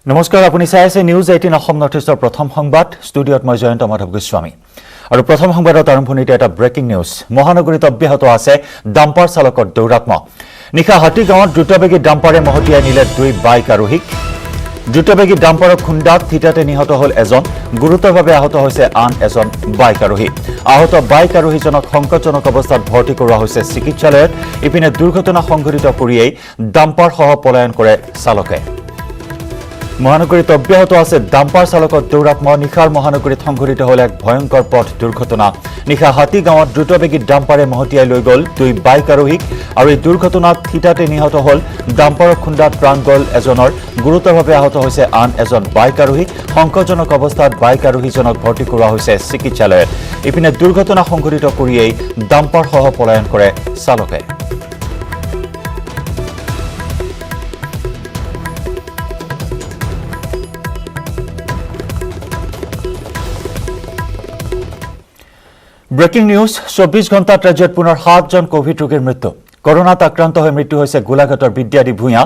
নমস্কাৰ আপুনি চাই আছে নিউজ 18 অসম নৰ্থ ইষ্টৰ প্ৰথম সংবাদ ষ্টুডিঅত মই জয়ন্ত মাধৱ গোস্বামী আৰু প্ৰথম সংবাদত আৰম্ভণিতে এটা ব্ৰেকিং নিউজ মহানগৰীত অব্যাহত আছে ডাম্পাৰ চালকৰ দৌৰাত্ম্য নিশা হাতীগাঁৱত দ্ৰুতবেগী ডাম্পাৰে মহতিয়াই নিলে দুই বাইক আৰোহীক দ্ৰুতবেগী ডাম্পাৰৰ খুন্দাত থিতাতে নিহত হ'ল এজন গুৰুতৰভাৱে আহত হৈছে আন এজন বাইক আৰোহী আহত বাইক আৰোহীজনক সংকটজনক অৱস্থাত ভৰ্তি কৰোৱা হৈছে চিকিৎসালয়ত ইপিনে দুৰ্ঘটনা সংঘটিত কৰিয়েই ডাম্পাৰ সহ পলায়ন কৰে চালকে মহানগৰীত অব্যাহত আছে ডাম্পাৰ চালকৰ দৌৰাত্ম্য নিশাৰ মহানগৰীত সংঘটিত হ'ল এক ভয়ংকৰ পথ দুৰ্ঘটনা নিশা হাতীগাঁৱত দ্ৰুতবেগী ডাম্পাৰে মহতিয়াই লৈ গ'ল দুই বাইক আৰোহীক আৰু এই দুৰ্ঘটনাত থিতাতে নিহত হ'ল ডাম্পাৰৰ খুন্দাত প্ৰাণ গ'ল এজনৰ গুৰুতৰভাৱে আহত হৈছে আন এজন বাইক আৰোহী সংকটজনক অৱস্থাত বাইক আৰোহীজনক ভৰ্তি কৰোৱা হৈছে চিকিৎসালয়ত ইপিনে দুৰ্ঘটনা সংঘটিত কৰিয়েই ডাম্পাৰ সহ পলায়ন কৰে চালকে ব্ৰেকিং নিউজ 24 ঘণ্টাত ৰাজ্যত পুনৰ 7 জন কোভিড ৰোগীৰ মৃত্যু কৰোনাত আক্ৰান্ত হৈ মৃত্যু হৈছে গোলাঘাটৰ বিদ্যাদী ভূঞা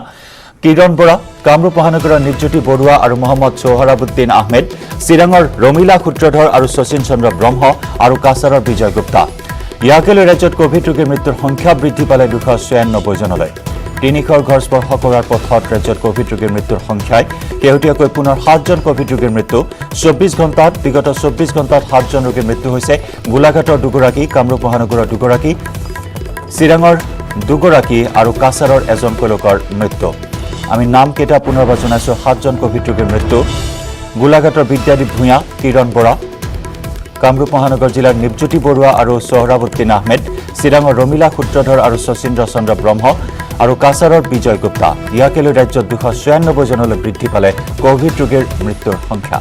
কিৰণ বৰা কামৰূপ মহানগৰৰ নিৰ্জ্যোতি বৰুৱা আৰু মহম্মদ সোহৰাবুদ্দিন আহমেদ চিৰাঙৰ ৰমিলা সূত্ৰধৰ আৰু শচীন চন্দ্ৰ ব্ৰহ্ম আৰু কাছাৰৰ বিজয় গুপ্তা ইয়াকে লৈ ৰাজ্যত কোভিড ৰোগীৰ মৃত্যুৰ সংখ্যা বৃদ্ধি পালে 296 জনলৈ তিনিশৰ ঘৰ স্পৰ্শ কৰাৰ পথত ৰাজ্যত কোভিড ৰোগীৰ মৃত্যুৰ সংখ্যাই শেহতীয়াকৈ পুনৰ 7 জন কোভিড ৰোগীৰ মৃত্যু 24 ঘণ্টাত বিগত 24 ঘণ্টাত 7 জন ৰোগীৰ মৃত্যু হৈছে গোলাঘাটৰ দুগৰাকী কামৰূপ মহানগৰৰ দুগৰাকী চিৰাঙৰ দুগৰাকী আৰু কাছাৰৰ এজনকৈ লোকৰ মৃত্যু আমি নাম কেইটা পুনৰবাৰ জনাইছো 7 জন কোভিড ৰোগীৰ মৃত্যু গোলাঘাটৰ বিদ্যাদী ভূঞা কিৰণ বৰা কামৰূপ মহানগৰ জিলাৰ নিৰ্জ্যোতি বৰুৱা আৰু সোহৰাবুদ্দিন আহমেদ চিৰাঙৰ ৰমিলা সূত্ৰধৰ আৰু শচীন্দ্ৰ চন্দ্ৰ ব্ৰহ্ম আৰু কাছাৰৰ বিজয় গুপ্তা ইয়াকে লৈ ৰাজ্যত 296 জনলৈ বৃদ্ধি পালে কোভিড ৰোগীৰ মৃত্যুৰ সংখ্যা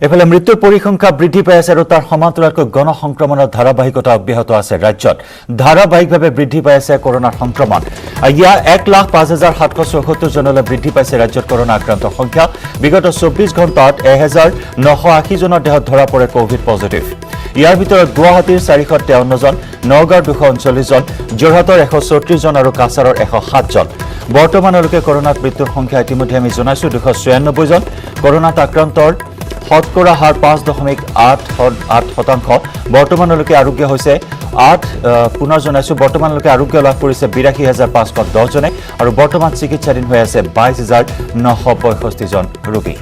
এফালে মৃত্যুৰ পৰিসংখ্যা বৃদ্ধি পাই আছে আৰু তাৰ সমান্তৰালকৈ গণসংক্ৰমণৰ ধাৰাবাহিকতা অব্যাহত আছে ৰাজ্যত ধাৰাবাহিকভাৱে বৃদ্ধি পাই আছে কৰোনাৰ সংক্ৰমণ ইয়া 1,05,774 জনলৈ বৃদ্ধি পাইছে ৰাজ্যত কৰোনা আক্ৰান্তৰ সংখ্যা বিগত 24 ঘণ্টাত 1980 জনৰ দেহত ধৰা পৰে কোভিড পজিটিভ ইয়াৰ ভিতৰত গুৱাহাটীৰ 453 জন নগাঁৱৰ 239 জন যোৰহাটৰ 134 জন আৰু কাছাৰৰ 107 জন বৰ্তমানলৈকে কৰোনাত মৃত্যুৰ সংখ্যা ইতিমধ্যে আমি জনাইছো 296 জন কৰোনাত আক্ৰান্তৰ শতকৰা হাৰ 5.8% বৰ্তমানলৈকে আৰোগ্য হৈছে 8 পুনৰ জনাইছো বৰ্তমানলৈকে আৰোগ্য লাভ কৰিছে 82,510 জনে আৰু বৰ্তমান চিকিৎসাধীন হৈ আছে 22,965 জন ৰোগী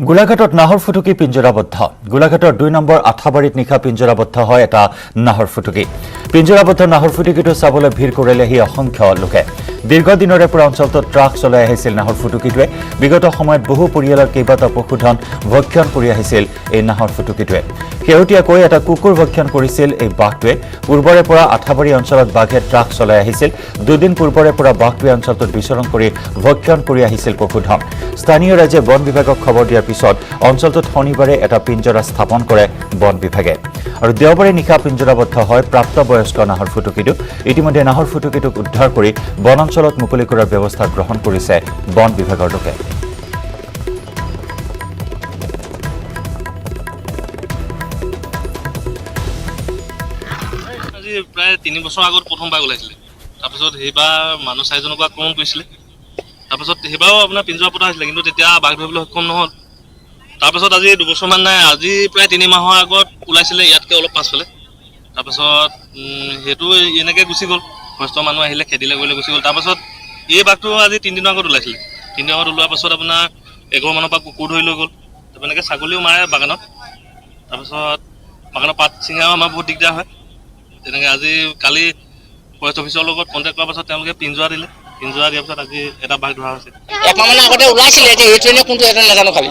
গোলাঘাটত নাহৰ ফুটুকি পিঞ্জৰাবদ্ধ গোলাঘাটৰ 2 নম্বৰ আঠাবাৰীত নিশা পিঞ্জৰাবদ্ধ হয় এটা নাহৰ ফুটুকি পিঞ্জৰাবদ্ধ নাহৰ ফুটুকিটো চাবলৈ ভিৰ কৰিলেহি অসংখ্য লোকে দীৰ্ঘদিনৰে পৰা অঞ্চলটোত ট্ৰাক চলাই আহিছিল নাহৰ ফুটুকিটোৱে বিগত সময়ত বহু পৰিয়ালৰ কেইবাটা পশুধন ভক্ষণ কৰি আহিছিল এই নাহৰ ফুটুকিটোৱে শেহতীয়াকৈ এটা কুকুৰ ভক্ষণ কৰিছিল এই বাঘটোৱে পূৰ্বৰে পৰা আঠাবাৰী অঞ্চলত বাঘে ট্ৰাক চলাই আহিছিল দুদিন পূৰ্বৰে পৰা বাঘটোৱে অঞ্চলটোত বিচৰণ কৰি ভক্ষণ কৰি আহিছিল পশুধন স্থানীয় ৰাজ্যে বন বিভাগক খবৰ দিয়াৰ পিছত অঞ্চলটোত শনিবাৰে এটা পিঞ্জৰা স্থাপন কৰে বন বিভাগে আৰু দেওবাৰে নিশা পিঞ্জৰাবদ্ধ হয় প্ৰাপ্তবয়স্ক নাহৰ ফুটুকিটো ইতিমধ্যে নাহৰ ফুটুকিটোক উদ্ধাৰ কৰি বন অঞ্চলত মুকলি কৰাৰ ব্যৱস্থা গ্ৰহণ কৰিছে বন বিভাগৰ লোকে আজি প্ৰায় 3 বছৰ আগত প্ৰথমবাৰ ওলাইছিলে তাৰপিছত সেইবাৰ মানুহ 4জনক আক্ৰমণ কৰিছিলে তাৰপিছত সেইবাৰো আপোনাৰ পিঞ্জৰা পতা হৈছিলে কিন্তু তেতিয়া বাঘ ধৰিবলৈ সক্ষম নহ'ল তাৰপিছত আজি 2 বছৰমান নাই আজি প্ৰায় 3 মাহৰ আগত ওলাইছিলে ইয়াতকৈ অলপ পাছফালে তাৰপিছত সেইটো এনেকৈ গুচি গ'ল কষ্ট মানুহ আহিলে খেদিলে গ'লে গুচি গ'ল তাৰপিছত এই বাঘটো আজি 3 দিনৰ আগত ওলাইছিলে 3 দিনৰ আগত ওলোৱাৰ পাছত আপোনাৰ এঘৰমানৰ পৰা কুকুৰ ধৰি লৈ গ'ল তাৰপৰা এনেকৈ ছাগলীও মাৰে বাগানত তাৰপিছত বাগানৰ পাত ছিঙাও আমাৰ বহুত দিগদাৰ হয় তেনেকৈ আজি কালি ফৰেষ্ট অফিচৰ লগত কণ্টেক্ট কৰাৰ পাছত তেওঁলোকে পিঞ্জৰা দিলে পিঞ্জৰা দিয়াৰ পাছত আজি এটা বাঘ ধৰা হৈছে একমাহমান আগতে ওলাইছিলে এতিয়া এইটো এনে কোনটো এটা নাজানো খালি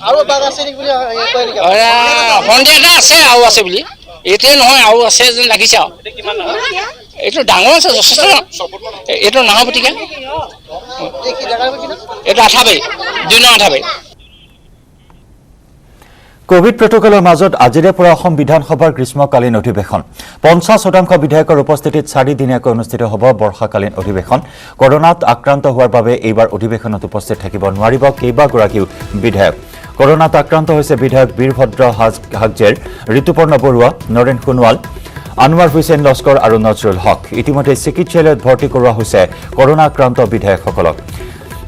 আৰু বাঘ আছে নেকি বুলি সন্ধিয়া এটা আছে আৰু আছে বুলি এইটোৱে নহয় আৰু আছে যেন লাগিছে আৰু এইটো ডাঙৰ আছে যথেষ্ট এইটো নাহৰ ফুটুকি এইটো আঠাবাৰী 2 নং আঠাবাৰী কোভিড প্ৰটকলৰ মাজত আজিৰে পৰা অসম বিধানসভাৰ গ্ৰীষ্মকালীন অধিৱেশন 50% বিধায়কৰ উপস্থিতিত 4 দিনীয়াকৈ অনুষ্ঠিত হ'ব বৰ্ষাকালীন অধিৱেশন কৰোনাত আক্ৰান্ত হোৱাৰ বাবে এইবাৰ অধিৱেশনত উপস্থিত থাকিব নোৱাৰিব কেইবাগৰাকীও বিধায়ক কৰোনাত আক্ৰান্ত হৈছে বিধায়ক বীৰভদ্ৰ হাজেৰ ঋতুপৰ্ণ বৰুৱা নৰেন সোণোৱাল আনোৱাৰ হুছেইন লস্কৰ আৰু নজৰুল হক ইতিমধ্যে চিকিৎসালয়ত ভৰ্তি কৰোৱা হৈছে কৰোনা আক্ৰান্ত বিধায়কসকলক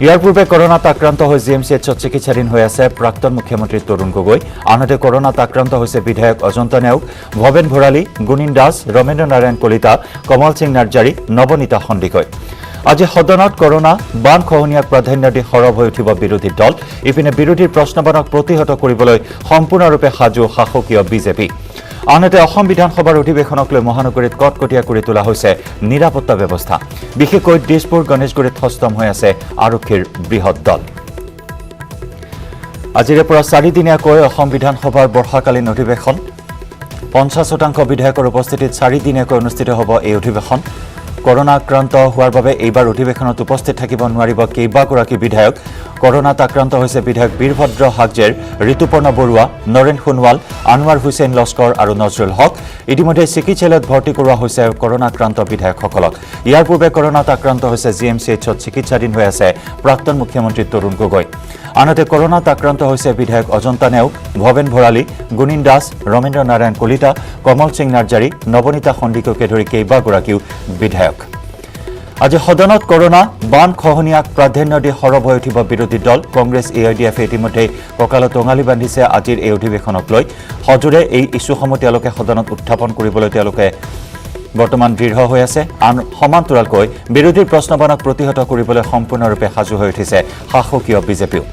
ইয়াৰ পূৰ্বে কৰোনাত আক্ৰান্ত হৈ জিএমচিএইচত চিকিৎসাধীন হৈ আছে প্ৰাক্তন মুখ্যমন্ত্ৰী তৰুণ গগৈ আনহাতে কৰোনাত আক্ৰান্ত হৈছে বিধায়ক অজন্ত নেওগ ভৱেন ভৰালী গুণিন দাস ৰমেন্দ্ৰ নাৰায়ণ কলিতা কমল সিং নাৰ্জাৰী নৱনীতা সন্দিকৈ আজি সদনত কৰোনা বান খহনীয়াক প্ৰাধান্য দি সৰব হৈ উঠিব বিৰোধী দল ইপিনে বিৰোধীৰ প্ৰশ্নবাণক প্ৰতিহত কৰিবলৈ সম্পূৰ্ণৰূপে সাজু শাসকীয় বিজেপি আনহাতে অসম বিধানসভাৰ অধিৱেশনক লৈ মহানগৰীত কটকটীয়া কৰি তোলা হৈছে নিৰাপত্তা ব্যৱস্থা বিশেষকৈ দিছপুৰ গণেশগুৰিত হস্তম হৈ আছে আৰক্ষীৰ বৃহৎ দল আজিৰে পৰা 4 দিনীয়াকৈ অসম বিধানসভাৰ বৰ্ষাকালীন অধিৱেশন 50% বিধায়কৰ উপস্থিতিত 4 দিনীয়াকৈ অনুষ্ঠিত হ'ব এই অধিৱেশন কৰোনা আক্ৰান্ত হোৱাৰ বাবে এইবাৰ অধিৱেশনত উপস্থিত থাকিব নোৱাৰিব কেইবাগৰাকী বিধায়ক কৰোনাত আক্ৰান্ত হৈছে বিধায়ক বীৰভদ্ৰ হাজেৰ ঋতুপৰ্ণ বৰুৱা নৰেন সোণোৱাল আনোৱাৰ হুছেইন লস্কৰ আৰু নজৰুল হক ইতিমধ্যে চিকিৎসালয়ত ভৰ্তি কৰোৱা হৈছে কৰোনা আক্ৰান্ত বিধায়কসকলক ইয়াৰ পূৰ্বে কৰোনাত আক্ৰান্ত হৈছে জিএমচিএইচত চিকিৎসাধীন হৈ আছে প্ৰাক্তন মুখ্যমন্ত্ৰী তৰুণ গগৈ আনহাতে কৰোনাত আক্ৰান্ত হৈছে বিধায়ক অজন্ত নেওগ ভৱেন ভৰালী গুণিন দাস ৰমেন্দ্ৰ নাৰায়ণ কলিতা কমল সিং নাৰ্জাৰী নৱনীতা সন্দিকৈকে ধৰি কেইবাগৰাকীও বিধায়ক আজি সদনত কৰোনা বান খহনীয়াক প্ৰাধান্য দি সৰব হৈ উঠিব বিৰোধী দল কংগ্ৰেছ এআইডিএফে ইতিমধ্যে কঁকালত টঙালি বান্ধিছে আজিৰ এই অধিৱেশনক লৈ সজোৰে এই ইছ্যুসমূহ তেওঁলোকে সদনত উত্থাপন কৰিবলৈ তেওঁলোকে বৰ্তমান দৃঢ় হৈ আছে আন সমান্তৰালকৈ বিৰোধীৰ প্ৰশ্নবাণক প্ৰতিহত কৰিবলৈ সম্পূৰ্ণৰূপে সাজু হৈ উঠিছে শাসকীয় বিজেপিও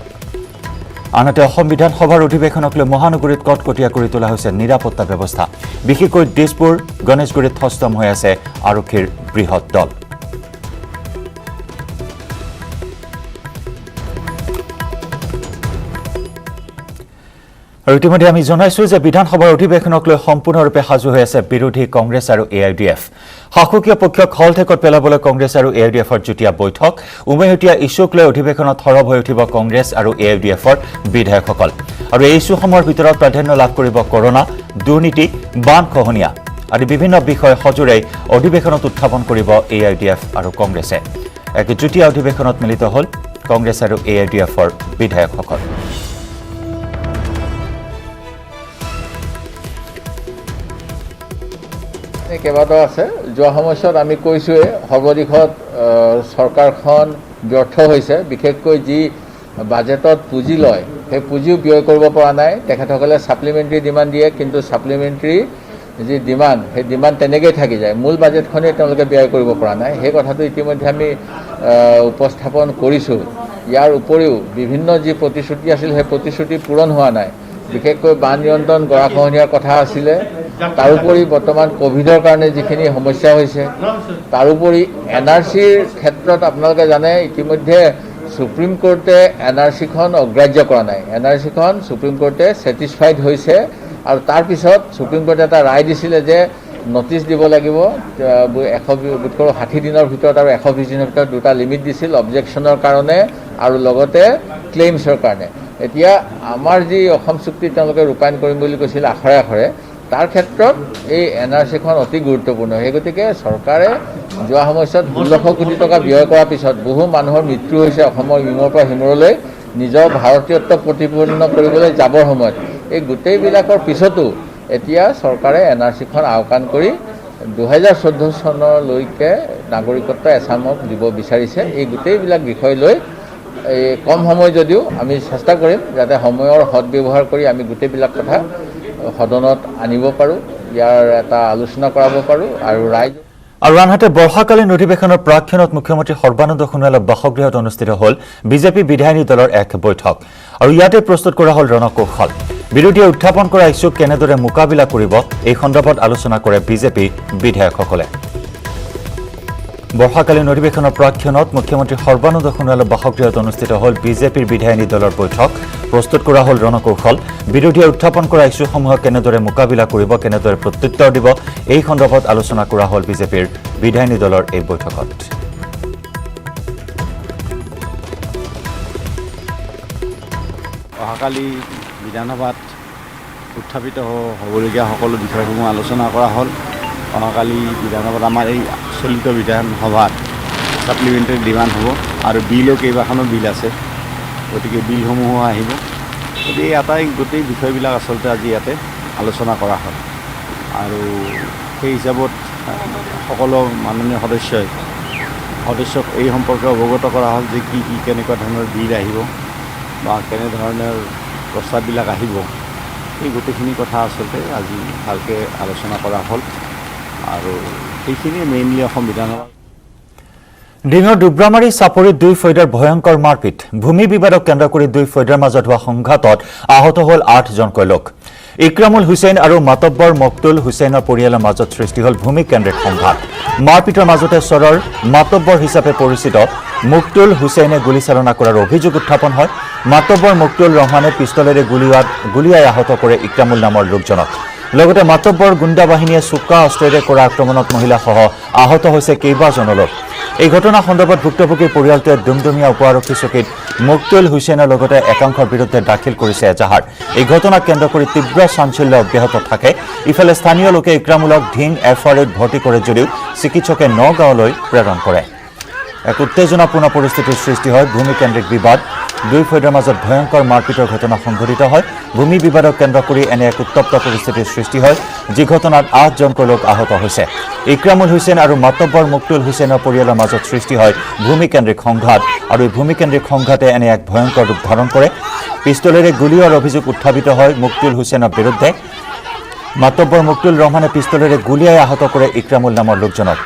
আনহাতে অসম বিধানসভাৰ অধিৱেশনক লৈ মহানগৰীত কটকটীয়া কৰি তোলা হৈছে নিৰাপত্তা ব্যৱস্থা বিশেষকৈ দিছপুৰ গণেশগুৰিত হস্তম হৈ আছে আৰক্ষীৰ বৃহৎ দল আৰু ইতিমধ্যে আমি জনাইছো যে বিধানসভাৰ অধিৱেশনক লৈ সম্পূৰ্ণৰূপে সাজু হৈ আছে বিৰোধী কংগ্ৰেছ আৰু এআইডিএফ শাসকীয় পক্ষক হলঠেকত পেলাবলৈ কংগ্ৰেছ আৰু এআইডিএফৰ যুটীয়া বৈঠক উমৈহতীয়া ইছ্যুক লৈ অধিৱেশনত সৰব হৈ উঠিব কংগ্ৰেছ আৰু এআইডিএফৰ বিধায়কসকল আৰু এই ইছ্যুসমূহৰ ভিতৰত প্ৰাধান্য লাভ কৰিব কৰোনা দুৰ্নীতি বান খহনীয়া আদি বিভিন্ন বিষয় সজোৰে অধিৱেশনত উত্থাপন কৰিব এআইডিএফ আৰু কংগ্ৰেছে এক যুটীয়া অধিৱেশনত মিলিত হ'ল কংগ্ৰেছ আৰু এআইডিএফৰ বিধায়কসকল কেইবাটাও আছে যোৱা সময়ছোৱাত আমি কৈছোঁৱে সৰ্বদিশত চৰকাৰখন ব্যৰ্থ হৈছে বিশেষকৈ যি বাজেটত পুঁজি লয় সেই পুঁজিও ব্যয় কৰিব পৰা নাই তেখেতসকলে ছাপ্লিমেণ্টাৰী ডিমাণ্ড দিয়ে কিন্তু ছাপ্লিমেণ্টাৰী যি ডিমাণ্ড সেই ডিমাণ্ড তেনেকৈয়ে থাকি যায় মূল বাজেটখনেই তেওঁলোকে ব্যয় কৰিব পৰা নাই সেই কথাটো ইতিমধ্যে আমি উপস্থাপন কৰিছোঁ ইয়াৰ উপৰিও বিভিন্ন যি প্ৰতিশ্ৰুতি আছিল সেই প্ৰতিশ্ৰুতি পূৰণ হোৱা নাই বিশেষকৈ বান নিয়ন্ত্ৰণ গৰাখহনীয়াৰ কথা আছিলে তাৰোপৰি বৰ্তমান কোভিডৰ কাৰণে যিখিনি সমস্যা হৈছে তাৰোপৰি এনআৰচিৰ ক্ষেত্ৰত আপোনালোকে জানে ইতিমধ্যে সুপ্ৰিম কোৰ্টে এনআৰচিখন অগ্ৰাহ্য কৰা নাই এনআৰচিখন সুপ্ৰিম কোৰ্টে ছেটিছফাইড হৈছে আৰু তাৰপিছত সুপ্ৰিম কোৰ্টে এটা ৰায় দিছিলে যে নটিচ দিব লাগিব 160 দিনৰ ভিতৰত আৰু 120 দিনৰ ভিতৰত দুটা লিমিট দিছিল অবজেকশ্যনৰ কাৰণে আৰু লগতে ক্লেইমছৰ কাৰণে এতিয়া আমাৰ যি অসম চুক্তি তেওঁলোকে ৰূপায়ণ কৰিম বুলি কৈছিল আখৰে আখৰে তাৰ ক্ষেত্ৰত এই এনআৰচিখন অতি গুৰুত্বপূৰ্ণ সেই গতিকে চৰকাৰে যোৱা সময়ছোৱাত 1600 কোটি টকা ব্যয় কৰাৰ পিছত বহু মানুহৰ মৃত্যু হৈছে অসমৰ ইমূৰৰ পৰা সিমূৰলৈ নিজৰ ভাৰতীয়ত্ব প্ৰতিপন্ন কৰিবলৈ যাবৰ সময়ত এই গোটেইবিলাকৰ পিছতো এতিয়া চৰকাৰে এনআৰচিখন আওকাণ কৰি 2014 চনলৈকে নাগৰিকত্ব এছামক দিব বিচাৰিছে এই গোটেইবিলাক বিষয় লৈ এই কম সময় যদিও আমি চেষ্টা কৰিম যাতে সময়ৰ সদব্যৱহাৰ কৰি আমি গোটেইবিলাক কথা সদনত আনিব পাৰোঁ ইয়াৰ এটা আলোচনা কৰাব পাৰোঁ আৰু ৰাইজ আৰু আনহাতে বৰ্ষাকালীন অধিৱেশনৰ প্ৰাক্ষণত মুখ্যমন্ত্ৰী সৰ্বানন্দ সোণোৱালৰ বাসগৃহত অনুষ্ঠিত হ'ল বিজেপি বিধায়িনী দলৰ এক বৈঠক আৰু ইয়াতে প্ৰস্তুত কৰা হ'ল ৰণকৌশল বিৰোধীয়ে উত্থাপন কৰা ইছ্যুক কেনেদৰে মোকাবিলা কৰিব এই সন্দৰ্ভত আলোচনা কৰে বিজেপি বিধায়কসকলে বৰ্ষাকালীন অধিৱেশনৰ প্ৰাক্ষণত মুখ্যমন্ত্ৰী সৰ্বানন্দ সোণোৱালৰ বাসগৃহত অনুষ্ঠিত হ'ল বিজেপিৰ বিধায়িনী দলৰ বৈঠক প্ৰস্তুত কৰা হ'ল ৰণকৌশল বিৰোধীয়ে উত্থাপন কৰা ইছ্যুসমূহক কেনেদৰে মোকাবিলা কৰিব কেনেদৰে প্ৰত্যুত্তৰ দিব এই সন্দৰ্ভত আলোচনা কৰা হ'ল বিজেপিৰ বিধায়িনী দলৰ এই বৈঠকত অহাকালি বিধানসভাত উত্থাপিত হ'বলগীয়া সকলো বিষয়সমূহ আলোচনা কৰা হ'ল। অহাকালি বিধানসভাত আমাৰ এই চলিত বিধানসভাত ছাপ্লিমেণ্টাৰী ডিমাণ্ড হ'ব আৰু বিলো কেইবাখনো বিল আছে, গতিকে বিলসমূহো আহিব। গতিকে এটাই গোটেই বিষয়বিলাক আচলতে আজি ইয়াতে আলোচনা কৰা হ'ল আৰু সেই হিচাপত সকলো মাননীয় সদস্যক এই সম্পৰ্কে অৱগত কৰা হ'ল যে কি কেনেকুৱা ধৰণৰ বিল আহিব বা কেনেধৰণৰ প্ৰস্তাৱবিলাক আহিব। এই গোটেইখিনি কথা আচলতে আজি ভালকৈ আলোচনা কৰা হ'ল আৰু সেইখিনিয়ে মেইনলি অসম বিধানসভা। ডিঙৰ দুব্ৰামাৰী চাপৰিত দুই ফৈদৰ ভয়ংকৰ মাৰপিট। ভূমি বিবাদক কেন্দ্ৰ কৰি দুই ফৈদৰ মাজত হোৱা সংঘাতত আহত হ'ল 8জনকৈ লোক। ইক্ৰামুল হুছেইন আৰু মাতব্বৰ মকতুল হুছেইনৰ পৰিয়ালৰ মাজত সৃষ্টি হ'ল ভূমিকেন্দ্ৰিক সংঘাত। মাৰপিটৰ মাজতে চৰৰ মাতব্বৰ হিচাপে পৰিচিত মকতুল হুছেইনে গুলীচালনা কৰাৰ অভিযোগ উত্থাপন হয়। মাতব্বৰ মকতুল ৰহমানে পিষ্টলেৰে গুলীয়াই আহত কৰে ইক্ৰামুল নামৰ লোকজনক। লগতে মাতব্বৰ গুণ্ডা বাহিনীয়ে চোকা অস্ত্ৰেৰে কৰা আক্ৰমণত মহিলাসহ আহত হৈছে কেইবাজনো লোক। এই ঘটনা সন্দৰ্ভত ভুক্তভোগীৰ পৰিয়ালটোৱে ডুমডুমীয়া উপ আৰক্ষী চকীত মকতুল হুছেইনৰ লগতে একাংশৰ বিৰুদ্ধে দাখিল কৰিছে এজাহাৰ। এই ঘটনাক কেন্দ্ৰ কৰি তীব্ৰ চাঞ্চল্য অব্যাহত থাকে। ইফালে স্থানীয় লোকে ইক্ৰামুলক ধিং FRAত ভৰ্তি কৰে যদিও চিকিৎসকে নগাঁৱলৈ প্ৰেৰণ কৰে। এক উত্তেজনাপূৰ্ণ পৰিস্থিতিৰ সৃষ্টি হয়। ভূমিকেন্দ্ৰিক বিবাদ, দুই ফৈদৰ মাজত ভয়ংকৰ মাৰপিটৰ ঘটনা সংঘটিত হয়। ভূমি বিবাদক কেন্দ্ৰ কৰি এনে এক উত্তপ্ত পৰিস্থিতিৰ সৃষ্টি হয়, যি ঘটনাত 8জনকৈ লোক আহত হৈছে। ইক্ৰামুল হুছেইন আৰু মাতব্বৰ মকতুল হুছেইনৰ পৰিয়ালৰ মাজত সৃষ্টি হয় ভূমিকেন্দ্ৰিক সংঘাত আৰু এই ভূমিকেন্দ্ৰিক সংঘাতে এনে এক ভয়ংকৰ ৰূপ ধাৰণ কৰে। পিষ্টলেৰে গুলীয়াৰ অভিযোগ উত্থাপিত হয় মকতুল হুছেইনৰ বিৰুদ্ধে। মাতব্বৰ মকতুল ৰহমানে পিষ্টলেৰে গুলীয়াই আহত কৰে ইক্ৰামুল নামৰ লোকজনক।